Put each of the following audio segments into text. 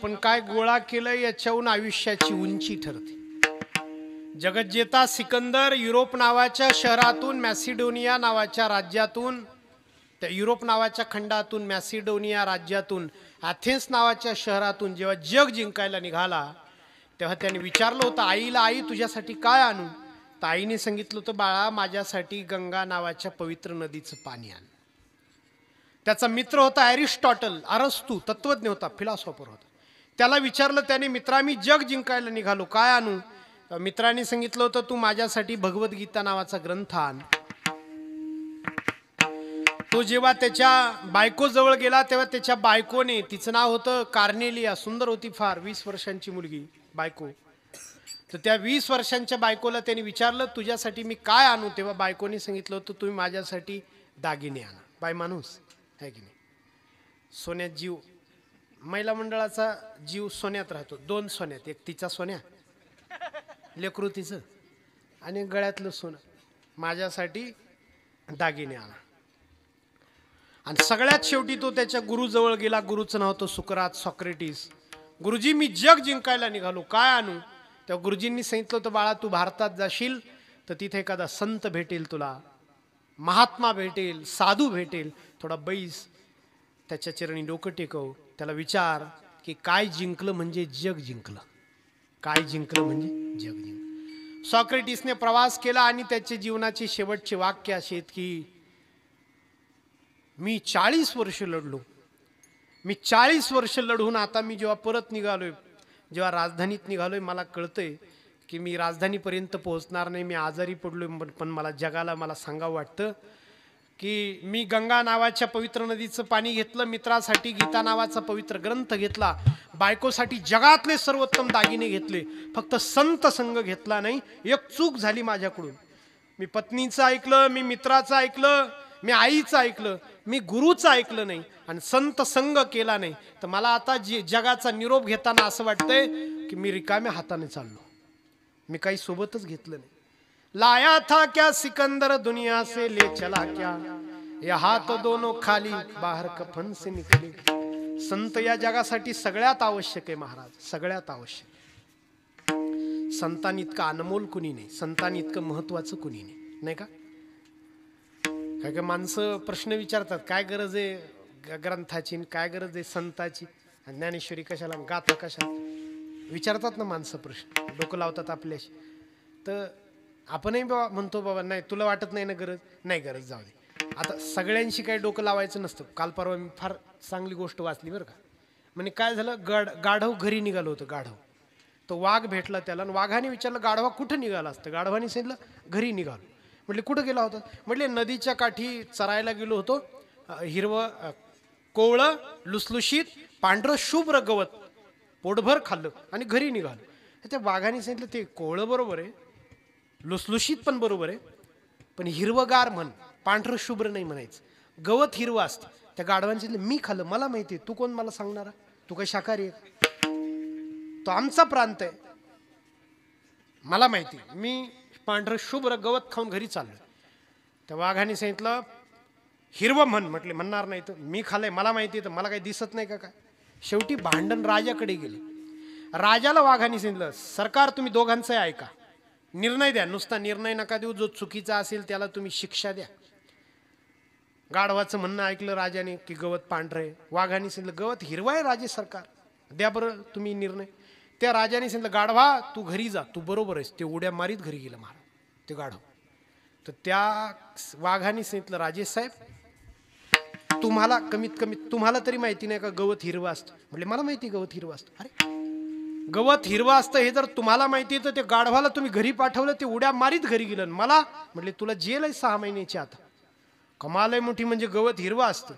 आपण काय गोळा केलं याच्याहून आयुष्याची उंची ठरते. जगज्जेता सिकंदर युरोप नावाच्या शहरातून, मॅसिडोनिया नावाच्या राज्यातून, त्या युरोप नावाच्या खंडातून, मॅसिडोनिया राज्यातून, ॲथेन्स नावाच्या शहरातून जेव्हा जग जिंकायला निघाला तेव्हा त्याने विचारलं होतं आईला, आई तुझ्यासाठी काय आणू? तर आईने सांगितलं होतं, बाळा माझ्यासाठी गंगा नावाच्या पवित्र नदीचं पाणी आण. त्याचा मित्र होता ॲरिस्टॉटल, अरस्तू, तत्वज्ञ होता, फिलॉसॉफर होता. त्याला विचारलं त्याने, मित्रा मी जग जिंकायला निघालो, काय आणू? मित्राने सांगितलं होतं तू माझ्यासाठी भगवद्गीता नावाचा ग्रंथ आण. तो जेव्हा त्याच्या बायको जवळ गेला तेव्हा त्याच्या बायकोने, तिचं नाव होतं कार्नेलिया, सुंदर होती फार, 20 वर्षांची मुलगी बायको. तर त्या 20 वर्षांच्या बायकोला त्याने विचारलं तुझ्यासाठी मी काय आणू? तेव्हा बायकोने सांगितलं होतं तुम्ही माझ्यासाठी दागिने आणा. बाय माणूस आहे की नाही, सोन्यात जीव, महिला मंडळाचा जीव सोन्यात राहतो. 2 सोन्यात, एक तिचा सोन्या, लेकरू तिचं, आणि गळ्यातलं सोनं. माझ्यासाठी दागिने आणा. आणि सगळ्यात शेवटी तो त्याच्या गुरुजवळ गेला. गुरुचं नाव होतं सुकरात, सॉक्रेटिस. गुरुजी मी जग जिंकायला निघालो, काय आणू? तेव्हा गुरुजींनी सांगितलं होतं बाळा तू भारतात जाशील तर तिथे एखादा संत भेटेल तुला, महात्मा भेटेल, साधू भेटेल, थोडा बैस, त्याच्या चरणी डोकं टेकव, त्याला विचार की काय जिंकलं म्हणजे जग जिंकलं, काय जिंकलं म्हणजे जग जिंकलं. सॉक्रेटिसने प्रवास केला आणि त्याचे जीवनाचे शेवटचे वाक्य असे आहेत की मी 40 वर्ष लढलो, मी 40 वर्ष लढून आता मी जेव्हा परत निघालोय, जेव्हा राजधानीत निघालोय, मला कळतंय की मी राजधानीपर्यंत पोहोचणार नाही, मी आजारी पडलोय. पण मला जगाला मला सांगावं वाटतं की मी गंगा नावाच्या पवित्र नदीचं पाणी घेतलं, मित्रासाठी गीता नावाचा पवित्र ग्रंथ घेतला, बायकोसाठी जगातले सर्वोत्तम दागिने घेतले, फक्त संत संग घेतला नाही. एक चूक झाली माझ्याकडून, मी पत्नीचं ऐकलं, मी मित्राचं ऐकलं, मी आईचं ऐकलं, मी गुरुचं ऐकलं नाही आणि संत संग केला नाही. तर मला आता जगाचा निरोप घेताना असं वाटतंय की मी रिकाम्या हाताने चाललो, मी काही सोबतच घेतलं नाही. लाया था क्या सिकंदर दुनिया से ले चला क्या, या हात दोनों खाली बाहर कफन से निकले. संत या जगासाठी सगळ्यात आवश्यक आहे महाराज, सगळ्यात आवश्यक. संतांनी इतकं अनमोल कुणी नाही, संतांनी इतकं महत्वाचं कुणी नाही, नाही का? काय काय माणसं प्रश्न विचारतात, काय गरज आहे ग्रंथाची, काय गरज आहे संताची, ज्ञानेश्वरी कशाला, गाथा कशाला, विचारतात ना माणसं प्रश्न, डोकं लावतात आपल्याशी. तर आपणही बाबा म्हणतो बाबा नाही तुला वाटत नाही ना गरज, नाही गरज जाऊ दे. आता सगळ्यांशी काही डोकं लावायचं नसतं. काल परवा मी फार चांगली गोष्ट वाचली बरं का. म्हणजे काय झालं, गाढव घरी निघालं होतं. गाढव, तो वाघ भेटला त्याला आणि वाघाने विचारलं गाढवा कुठं निघाला असतं? गाढवाने सांगितलं घरी निघालो. म्हटले कुठं गेला होता? म्हटले नदीच्या काठी चरायला गेलो होतो, हिरवं कोवळं लुसलुशीत पांढरं शुभ्र गवत पोटभर खाल्लं आणि घरी निघालो. त्या वाघाने सांगितलं ते कोवळं बरोबर आहे, लुसलुशीत पण बरोबर आहे, पण हिरवगार म्हण, पांढरं शुभ्र नाही म्हणायचं, गवत हिरवं असतं. त्या गाढवाने सांगितलं मी खाल्लं, मला माहिती आहे, तू कोण मला सांगणारा, तू काही शाकाहारी आहे? तो आमचा प्रांत आहे, मला माहिती, मी पांढरं शुभ्र गवत खाऊन घरी चाललो. त्या वाघाने सांगितलं हिरवं म्हण. म्हटले म्हणणार नाही, तर मी खाल्लंय, मला माहिती आहे, तर मला काही दिसत नाही का काय? शेवटी भांडण राजाकडे गेले. राजाला वाघाने सांगितलं सरकार तुम्ही दोघांचं ऐका, निर्णय द्या, नुसता निर्णय नका देऊ, जो चुकीचा असेल त्याला तुम्ही शिक्षा द्या. गाढवाचं म्हणणं ऐकलं राजाने की गवत पांढरं आहे. वाघाने सांगितलं गवत हिरवा आहे राजे सरकार, द्या बरं तुम्ही निर्णय. त्या राजाने सांगितलं गाढवा तू घरी जा, तू बरोबर आहेस. ते उड्या मारीत घरी गेलं महाराज ते गाढव. तर त्या वाघाने सांगितलं राजे साहेब तुम्हाला कमीत कमी तुम्हाला तरी माहिती नाही का गवत हिरवं असतं? म्हटले मला माहिती गवत हिरवं असतं. अरे गवत हिरवं असतं हे जर तुम्हाला माहिती आहे तर ते गाढवाला तुम्ही घरी पाठवलं, ते उड्या मारीत घरी गेलं. मला म्हटले तुला जेल आहे 6 महिन्याची. आता कमाल आहे मोठी, म्हणजे गवत हिरवं असतं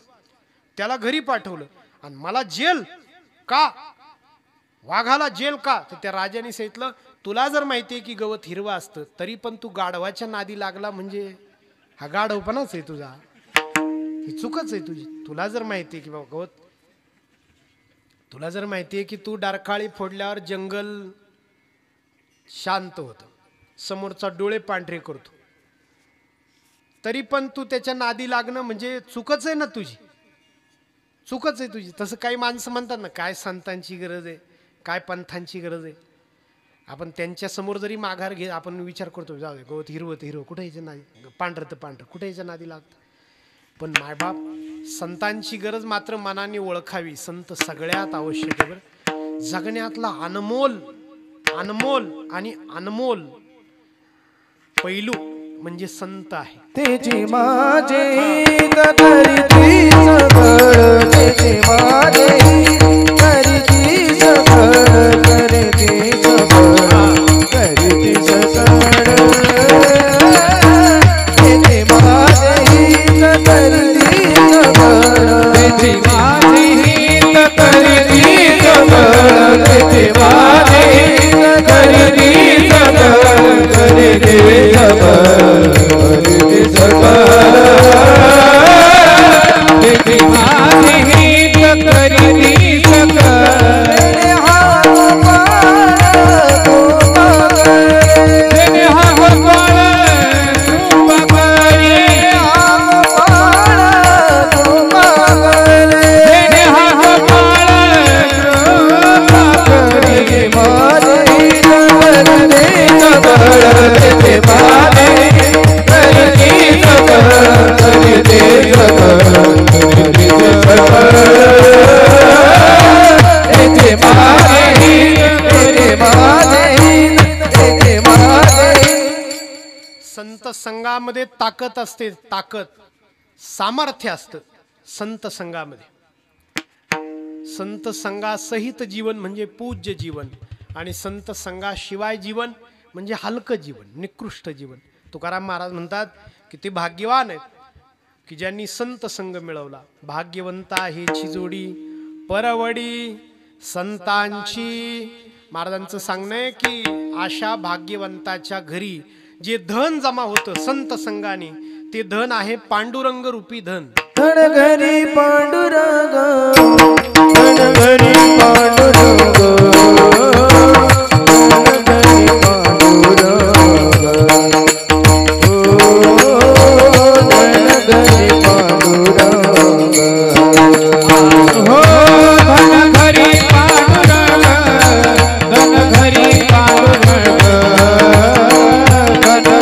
त्याला घरी पाठवलं आणि मला जेल का, वाघाला जेल का? तर त्या राजाने सांगितलं तुला जर माहिती आहे की गवत हिरवं असतं तरी पण तू गाढवाच्या नादी लागला म्हणजे हा गाढवपणाच आहे तुझा, ही चूकच आहे तुझी. तुला जर माहिती आहे की बाबा गवत, तुला जर माहिती आहे की तू डारकाळी फोडल्यावर जंगल शांत होतं, समोरचा डोळे पांढरे करतो, तरी पण तू त्याच्या नादी लागणं म्हणजे चूकच आहे ना तुझी. चूकच आहे तुझी. तसं काही माणसं म्हणतात ना, काय संतांची गरज आहे, काय पंथांची गरज आहे. आपण त्यांच्या समोर जरी माघार घे, आपण विचार करतो जाऊ दे, गवत हिरवत हिरवं, कुठे यायचं नादी, पांढरं तर पांढरं, कुठे यायचं नादी लागतं. पण मायबाप संतांची गरज मात्र मनाने ओळखावी. संत सगळ्यात आवश्यक आहे बरं. जगण्यातला अनमोल अनमोल आणि अनमोल पैलू म्हणजे संत आहे. तेची माझे करीती सगळ, तेची माझे करीती सगळ, करीती सगळ, करीती सगळ, तेची माझे करीती सगळ, तेची माझे करीती सगळ, तेची माझे करीती सगळ, करीती सगळ, संत संघामध्ये ताकद असते, ताकद सामर्थ्य असतं संत संघामध्ये. संत संघासहित जीवन म्हणजे पूज्य जीवन आणि संत संघाशिवाय जीवन म्हणजे हलकं जीवन, निकृष्ट जीवन. तुकाराम महाराज म्हणतात की ते भाग्यवान आहेत की ज्यांनी संत संघ मिळवला. भाग्यवंता हेची जोडी परवडी संतांची. महाराजांचं सांगणं आहे की अशा भाग्यवंताच्या घरी जे धन जमा होतं संत संघाने, ते धन आहे पांडुरंग रूपी धन. धन घरी पांडुरंग, धन घरी पांडुरंग, धन घरी पांडुरंग, धन घरी पांडुरंग, हो धन घरी पांडुरंग, धन घरी पांडुरंग, धन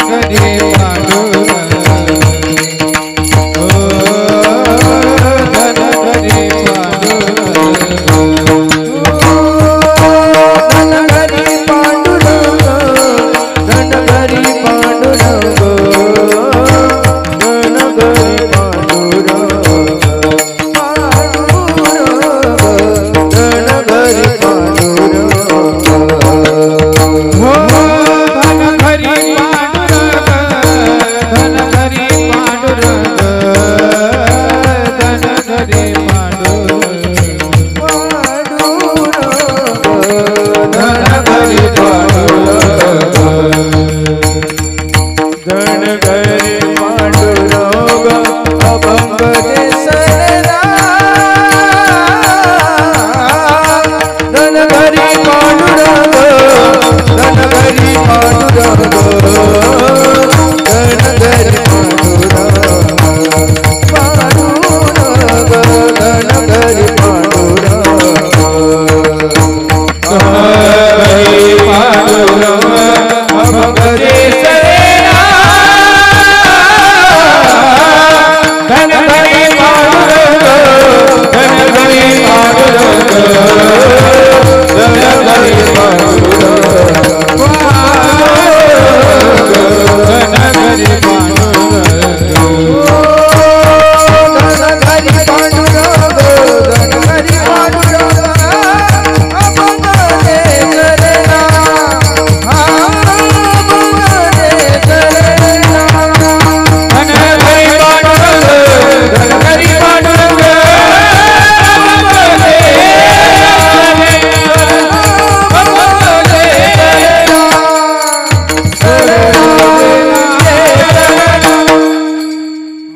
घरी पांडुरंग,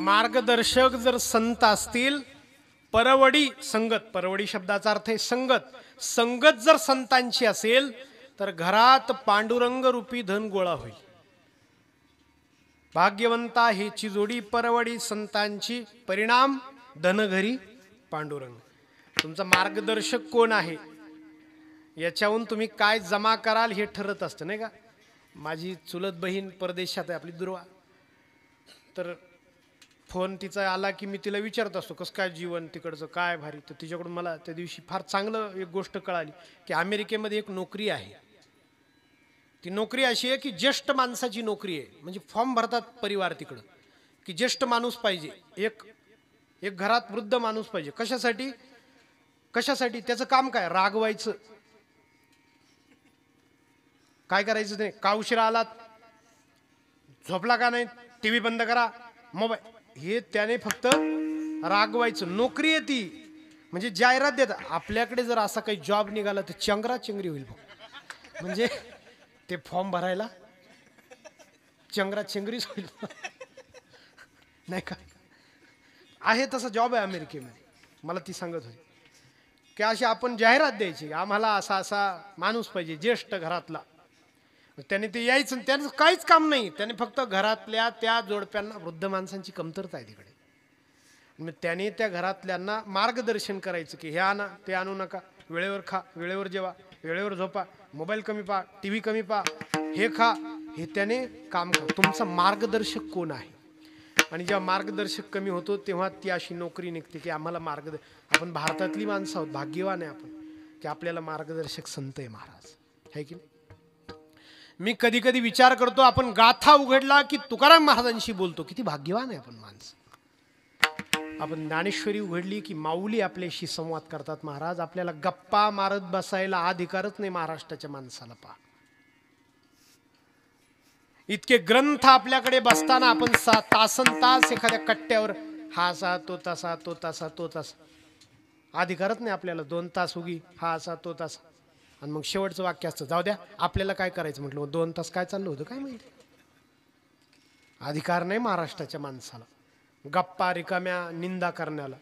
मार्गदर्शक जर संत असतील, परवडी संगत, परवडी शब्दाचा अर्थ आहे संगत, संगत जर संतांची असेल तर घरात पांडुरंग रूपी धन गोळा होईल. भाग्यवंता हेची जोडी परवडी संतांची, परिणाम धन घरी पांडुरंग. तुमचा मार्गदर्शक कोण आहे याच्याहून तुम्ही काय जमा कराल हे ठरत असतं नाही का. माझी चुलत बहीण परदेशात आहे आपली दुर्वा, तर फोन तिचा आला की मी तिला विचारत असतो कसं काय जीवन तिकडचं काय भारी. तर तिच्याकडून मला त्या दिवशी फार चांगलं एक गोष्ट कळाली की अमेरिकेमध्ये एक नोकरी आहे. ती नोकरी अशी आहे की ज्येष्ठ माणसाची नोकरी आहे. म्हणजे फॉर्म भरतात परिवार तिकडं की ज्येष्ठ माणूस पाहिजे, एक घरात वृद्ध माणूस पाहिजे. कशासाठी कशासाठी त्याचं काम काय, रागवायचं. काय करायचं नाही, का उशिरा आलात, झोपला का नाही, टीव्ही बंद करा, मोबाईल, हे त्याने फक्त रागवायचं. नोकरी आहे ती. म्हणजे जाहिरात देतात. आपल्याकडे जर असा काही जॉब निघाला तर चंगराचंगरी होईल. म्हणजे ते फॉर्म भरायला चंगराचंगरीच होईल नाही का. आहे तसा जॉब आहे अमेरिकेमध्ये. मला ती सांगत होती की अशी आपण जाहिरात द्यायची, आम्हाला असा असा माणूस पाहिजे ज्येष्ठ घरातला. त्याने ते यायचं, त्यानं काहीच काम नाही, त्याने फक्त घरातल्या त्या जोडप्यांना, वृद्ध माणसांची कमतरता आहे तिकडे, मग त्याने त्या घरातल्यांना मार्गदर्शन करायचं की हे आणा ते आणू नका, वेळेवर खा, वेळेवर जेवा, वेळेवर झोपा, मोबाईल कमी पहा, टीव्ही कमी पहा, हे खा, हे त्याने काम कर. तुमचा मार्गदर्शक कोण आहे. आणि जेव्हा मार्गदर्शक कमी होतो तेव्हा ती अशी नोकरी निघते की आम्हाला आपण भारतातली माणसं आहोत, भाग्यवान आहे आपण की आपल्याला मार्गदर्शक संत आहे महाराज, आहे की नाही. मी कधी कधी विचार करतो आपण गाथा उघडला की तुकाराम महाराजांशी बोलतो, किती भाग्यवान आहे आपण माणसं. आपण ज्ञानेश्वरी उघडली की माऊली आपल्याशी संवाद करतात. महाराज आपल्याला गप्पा मारत बसायला अधिकारच नाही महाराष्ट्राच्या माणसाला. पहा इतके ग्रंथ आपल्याकडे बसताना आपण तासन तास एखाद्या कट्ट्यावर हा असा तो तसा तो तसा तो तसा, अधिकारच नाही आपल्याला. 2 तास उगी हा असा तो तसा, आणि मग शेवटचं वाक्य असतं जाऊ द्या आपल्याला काय करायचं. म्हटलं 2 तास काय चाललं होतं काय माहिती. अधिकार नाही महाराष्ट्राच्या माणसाला गप्पा रिकाम्या निंदा करण्याला.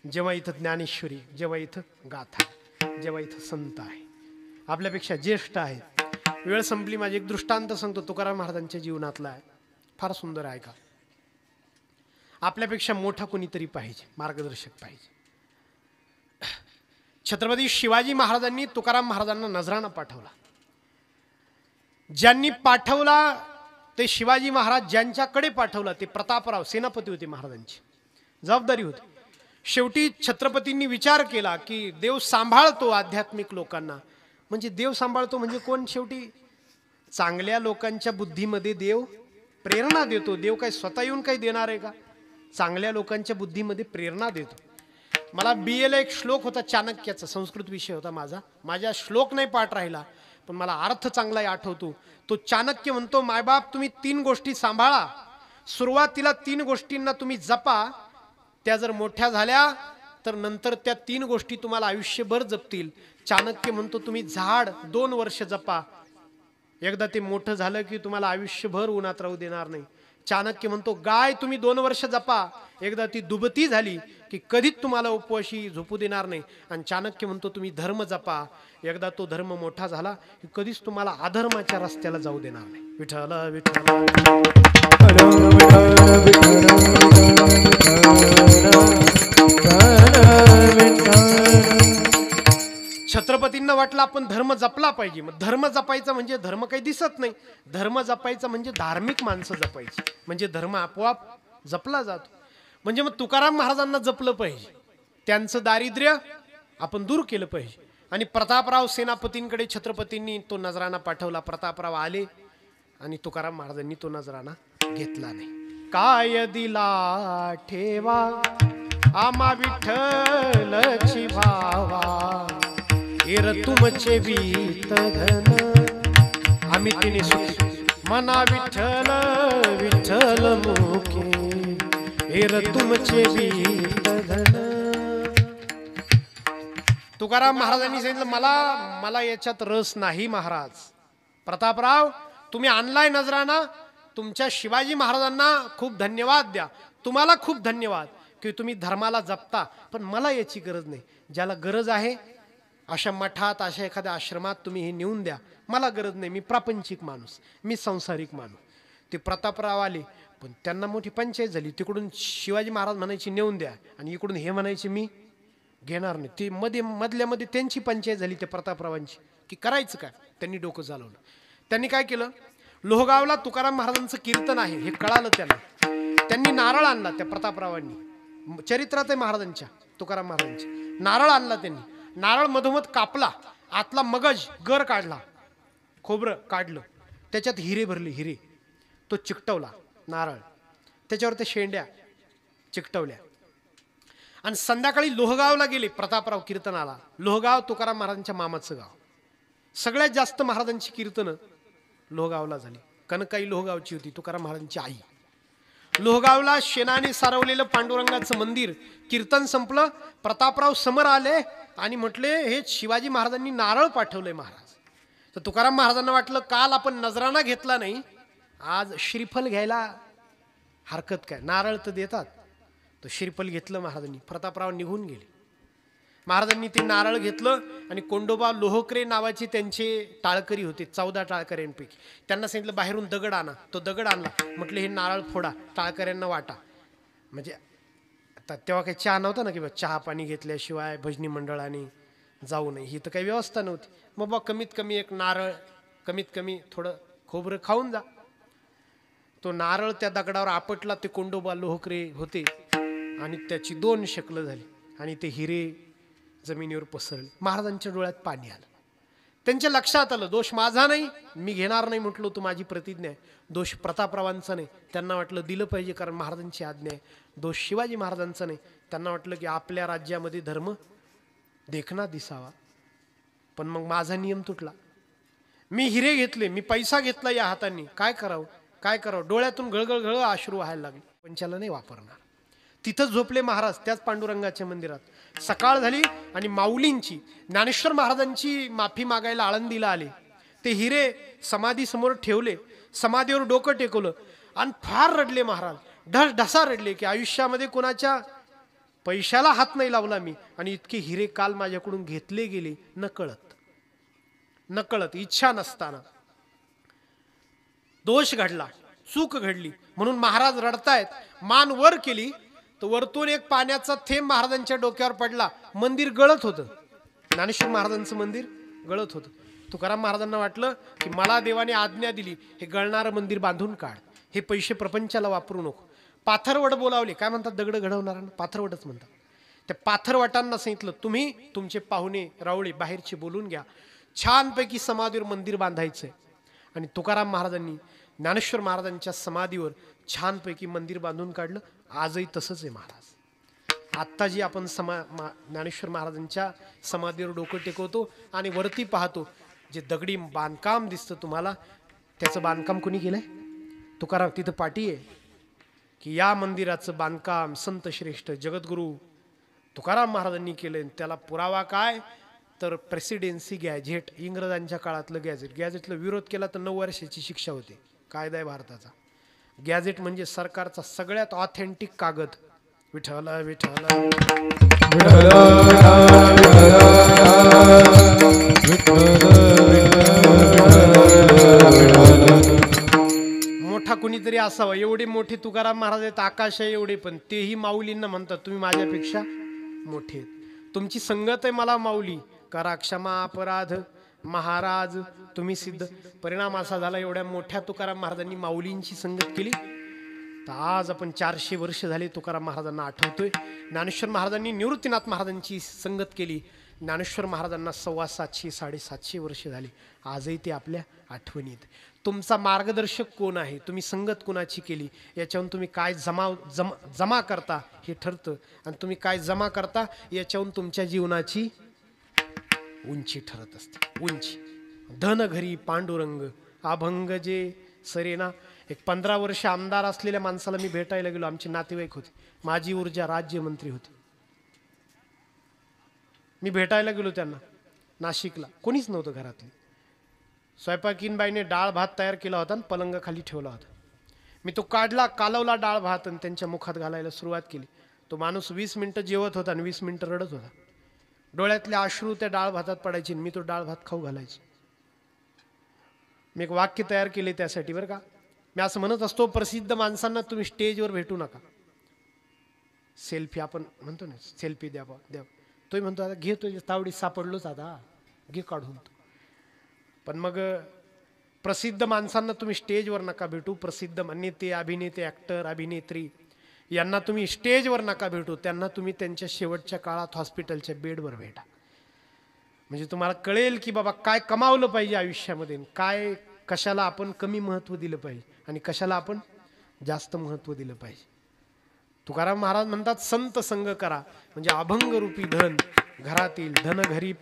जेव्हा इथं ज्ञानेश्वरी, जेव्हा इथं गाथा, जेव्हा इथं संत आहे, आपल्यापेक्षा ज्येष्ठ आहेत. वेळ संपली. माझी एक दृष्टांत सांगतो तुकाराम महाराजांच्या जीवनातला आहे, फार सुंदर आहे का. आपल्यापेक्षा मोठा कोणीतरी पाहिजे, मार्गदर्शक पाहिजे. छत्रपती शिवाजी महाराजांनी तुकाराम महाराजांना नजराणा पाठवला. ज्यांनी पाठवला ते शिवाजी महाराज, ज्यांच्याकडे पाठवला ते प्रतापराव सेनापती होते, महाराजांची जबाबदारी होती. शेवटी छत्रपतींनी विचार केला की देव सांभाळतो आध्यात्मिक लोकांना. म्हणजे देव सांभाळतो म्हणजे कोण, शेवटी चांगल्या लोकांच्या बुद्धीमध्ये देव प्रेरणा देतो. देव काय स्वतः येऊन काही देणार आहे का, चांगल्या लोकांच्या बुद्धीमध्ये प्रेरणा देतो. मला BA ला एक श्लोक होता चाणक्याचा, संस्कृत विषय होता माझा श्लोक नाही पाठ राहिला पण मला अर्थ चांगला आठवतो. तो चाणक्य म्हणतो, मायबाप तुम्ही 3 गोष्टी सांभाळा, सुरुवातीला 3 गोष्टींना तुम्ही जपा, त्या जर मोठ्या झाल्या तर नंतर त्या 3 गोष्टी तुम्हाला आयुष्यभर जपतील. चाणक्य म्हणतो तुम्ही झाड 2 वर्ष जपा, एकदा ते मोठं झालं की तुम्हाला आयुष्यभर उन्हात राहू देणार नाही. चाणक्य म्हणतो गाय तुम्ही 2 वर्ष जपा, एकदा ती दुबती झाली की कधीच तुम्हाला उपवाशी झोपू देणार नाही. आणि चाणक्य म्हणतो तुम्ही धर्म जपा, एकदा तो धर्म मोठा झाला की कधीच तुम्हाला अधर्माच्या रस्त्याला जाऊ देणार नाही. विठ्ठल छत्रपतींना वाटलं आपण धर्म जपला पाहिजे. मग धर्म जपायचा म्हणजे धर्म काही दिसत नाही, धर्म जपायचा म्हणजे धार्मिक माणसं जपायची, म्हणजे धर्म आपोआप जपला जातो. म्हणजे मग तुकाराम महाराजांना जपलं पाहिजे, त्यांचं दारिद्र्य आपण दूर केलं पाहिजे. आणि प्रतापराव सेनापतींकडे छत्रपतींनी तो नजराणा पाठवला. प्रतापराव आले आणि तुकाराम महाराजांनी तो नजराणा घेतला नाही. काय दिला ठेवा आम्हा विठ्ठलची भावा, एरं तुमचे बीत धन आम्ही तिने सुखी, मना विठ्ठल विठ्ठल मुखे, एरं तुमचे बीत धन. तुकाराम महाराजांनी सांगितलं मला याच्यात रस नाही महाराज. प्रतापराव तुम्ही आणलाय नजराणा, तुमच्या शिवाजी महाराजांना खूप धन्यवाद द्या, तुम्हाला खूप धन्यवाद की तुम्ही धर्माला जपता, पण मला याची गरज नाही. ज्याला गरज आहे अशा मठात, अशा एखाद्या आश्रमात तुम्ही हे नेऊन द्या, मला गरज नाही, मी प्रापंचिक माणूस, मी संसारिक माणूस. ते प्रतापराव आले पण त्यांना मोठी पंचायत झाली. तिकडून शिवाजी महाराज म्हणायचे नेऊन द्या आणि इकडून हे म्हणायचे मी घेणार नाही. ती मधल्यामध्ये त्यांची पंचायत झाली त्या प्रतापरावांची की करायचं काय. त्यांनी डोकं चालवलं. त्यांनी काय केलं, लोहगावला तुकाराम महाराजांचं कीर्तन आहे हे कळालं त्यांना. त्यांनी नारळ आणला त्या प्रतापरावांनी, चरित्रात आहे महाराजांच्या, तुकाराम महाराजांच्या. नारळ आणला त्यांनी, नारळ मधोमध कापला, आतला मगज गर काढला, खोबरं काढलं, त्याच्यात हिरे भरले, हिरे तो चिकटवला नारळ, त्याच्यावर त्या शेंड्या चिकटवल्या. आणि संध्याकाळी लोहगावला गेले प्रतापराव कीर्तनाला. लोहगाव तुकाराम महाराजांच्या मामाचं गाव. सगळ्यात जास्त महाराजांची कीर्तनं लोहगावला झाली. कनकाई लोहगावची होती, तुकाराम महाराजांची आई. लोहगावला शेणाने सारवलेलं पांडुरंगाचं मंदिर, कीर्तन संपलं, प्रतापराव समोर आले आणि म्हटले हे शिवाजी महाराजांनी नारळ पाठवलंय महाराज. तर तुकाराम महाराजांना वाटलं काल आपण नजराणा घेतला नाही, आज श्रीफल घ्यायला हरकत काय, नारळ तर देतात. तो श्रीफल घेतलं महाराजांनी. प्रतापराव निघून गेले. महाराजांनी ते नारळ घेतलं आणि कोंडोबा लोहकरे नावाचे त्यांचे टाळकरी होते, 14 टाळकऱ्यांपैकी. त्यांना सांगितलं बाहेरून दगड आणा. तो दगड आणला. म्हटलं हे नारळ फोडा, टाळकऱ्यांना वाटा. म्हणजे आता तेव्हा काही चहा नव्हता ना, की चहा पाणी घेतल्याशिवाय भजनी मंडळाने जाऊ नये, ही तर काही व्यवस्था नव्हती. मग बा कमीत कमी एक नारळ, कमीत कमी थोडं खोबरं खाऊन जा. तो नारळ त्या दगडावर आपटला. ते कोंडोबा लोहकरे होते आणि त्याची 2 शकलं झाली आणि ते हिरे जमिनीवर पसरले. महाराजांच्या डोळ्यात पाणी आलं. त्यांच्या लक्षात आलं दोष माझा नाही, मी घेणार नाही म्हटलं, तू माझी प्रतिज्ञा आहे. दोष प्रतापरावांचा नाही. त्यांना वाटलं दिलं पाहिजे कारण महाराजांची आज्ञा आहे. दोष शिवाजी महाराजांचा नाही. त्यांना वाटलं की आपल्या राज्यामध्ये धर्म देखना दिसावा. पण मग माझा नियम तुटला. मी हिरे घेतले, मी पैसा घेतला या हातांनी, काय करावं काय करावं. डोळ्यातून गळगळ अश्रू व्हायला लागले. पंचाला नाही वापरणार. तिथंच झोपले महाराज, त्याच पांडुरंगाच्या मंदिरात. सकाळ झाली आणि माऊलींची, ज्ञानेश्वर महाराजांची माफी मागायला आळंदीला आले. ते हिरे समाधी समोर ठेवले, समाधीवर डोकं टेकवलं आणि फार रडले महाराज. ढसा रडले की आयुष्यामध्ये कोणाच्या पैशाला हात नाही लावला मी, आणि इतके हिरे काल माझ्याकडून घेतले गेले नकळत नकळत, इच्छा नसताना. दोष घडला, चूक घडली म्हणून महाराज रडतायत. मान वर केली तर वरतून एक पाण्याचा थेंब महाराजांच्या डोक्यावर पडला. मंदिर गळत होतं. ज्ञानेश्वर महाराजांचं मंदिर गळत होतं. तुकाराम महाराजांना वाटलं की मला देवाने आज्ञा दिली, हे गळणारं मंदिर बांधून काढ, हे पैसे प्रपंचाला वापरू नको. पाथरवट बोलावले. काय म्हणतात दगड घडवणाऱ्यांना? पाथरवटच म्हणतात. त्या पाथरवटांना सांगितलं तुम्ही तुमचे पाहुणे रावळे बाहेरचे बोलून घ्या, छानपैकी समाधीवर मंदिर बांधायचंय. आणि तुकाराम महाराजांनी ज्ञानेश्वर महाराजांच्या समाधीवर छानपैकी मंदिर बांधून काढलं. आजही तसंच आहे महाराज. आत्ता जी आपण ज्ञानेश्वर महाराजांच्या समाधीवर डोकं टेकवतो आणि वरती पाहतो, जे दगडी बांधकाम दिसतं तुम्हाला, त्याचं बांधकाम कोणी केलंय? तुकाराम. तिथं पाटी आहे की या मंदिराचं बांधकाम संत श्रेष्ठ जगद्गुरू तुकाराम महाराजांनी केलंय. त्याला पुरावा काय तर प्रेसिडेन्सी गॅझेट, इंग्रजांच्या काळातलं गॅझेट. गॅझेटला विरोध केला तर 9 वर्षाची शिक्षा होते. कायदा आहे भारताचा. गॅझेट म्हणजे सरकारचा सगळ्यात ऑथेंटिक कागद. विठ्ठल विठ्ठल मोठा कुणीतरी असावा. एवढे मोठे तुकाराम महाराज आहेत, आकाश आहे एवढे, पण तेही माऊलींना म्हणतात तुम्ही माझ्यापेक्षा मोठे आहेत. तुमची संगत आहे मला माऊली, करा क्षमा अपराध महाराज तुम्ही सिद्ध. परिणाम असा झाला, एवढ्या मोठ्या तुकाराम महाराजांनी माऊलींची संगत केली. तर आज आपण 400 वर्ष झाले तुकाराम महाराजांना आठवतोय. ज्ञानेश्वर महाराजांनी निवृत्तीनाथ महाराजांची संगत केली. ज्ञानेश्वर महाराजांना 750 750 वर्ष झाली. आजही ते आपल्या आठवणीत. तुमचा मार्गदर्शक कोण आहे, तुम्ही संगत कोणाची केली, याच्यावरून तुम्ही काय जमा करता हे ठरतं. आणि तुम्ही काय जमा करता याच्यावरून तुमच्या जीवनाची उंची ठरत असते. उंची. धन घरी पांडुरंग अभंग जे सरेना. एक 15 वर्ष आमदार असलेल्या माणसाला मी भेटायला गेलो. आमचे नातेवाईक होते, माझी ऊर्जा राज्यमंत्री होते. मी भेटायला गेलो त्यांना नाशिकला. कोणीच नव्हतं घरातली. स्वयंपाकीन बाईने डाळ भात तयार केला होता आणि पलंगाखाली ठेवला होता. मी तो काढला, कालवला डाळ भात आणि त्यांच्या मुखात घालायला सुरुवात केली. तो माणूस 20 मिनिटं जेवत होता आणि 20 मिनिटं रडत होता. डोळ्यातले अश्रू त्या डाळ भातात पडायचे. मी तो डाळ भात खाऊ घालायचो. मी एक वाक्य तयार केले त्यासाठी बरं का. मी असं म्हणत असतो, प्रसिद्ध माणसांना तुम्ही स्टेजवर भेटू नका. सेल्फी आपण म्हणतो ना, सेल्फी द्या द्या. तोही म्हणतो आता घे तुझी तावडी सापडलोच आता घे काढून. पण मग प्रसिद्ध माणसांना तुम्ही स्टेजवर नका भेटू. प्रसिद्ध नेते अभिनेते ॲक्टर अभिनेत्री यांना तुम्ही स्टेजवर नका भेटू. त्यांना तुम्ही त्यांच्या शेवटच्या काळात हॉस्पिटलच्या बेडवर भेटा. म्हणजे तुम्हाला कळेल की बाबा काय कमावलं पाहिजे आयुष्यामध्ये, काय कशाला आपण कमी महत्त्व दिलं पाहिजे आणि कशाला आपण जास्त महत्त्व दिलं पाहिजे. तुकाराम महाराज म्हणतात संत संग करा म्हणजे अभंग रूपी धन घरातील धन घरी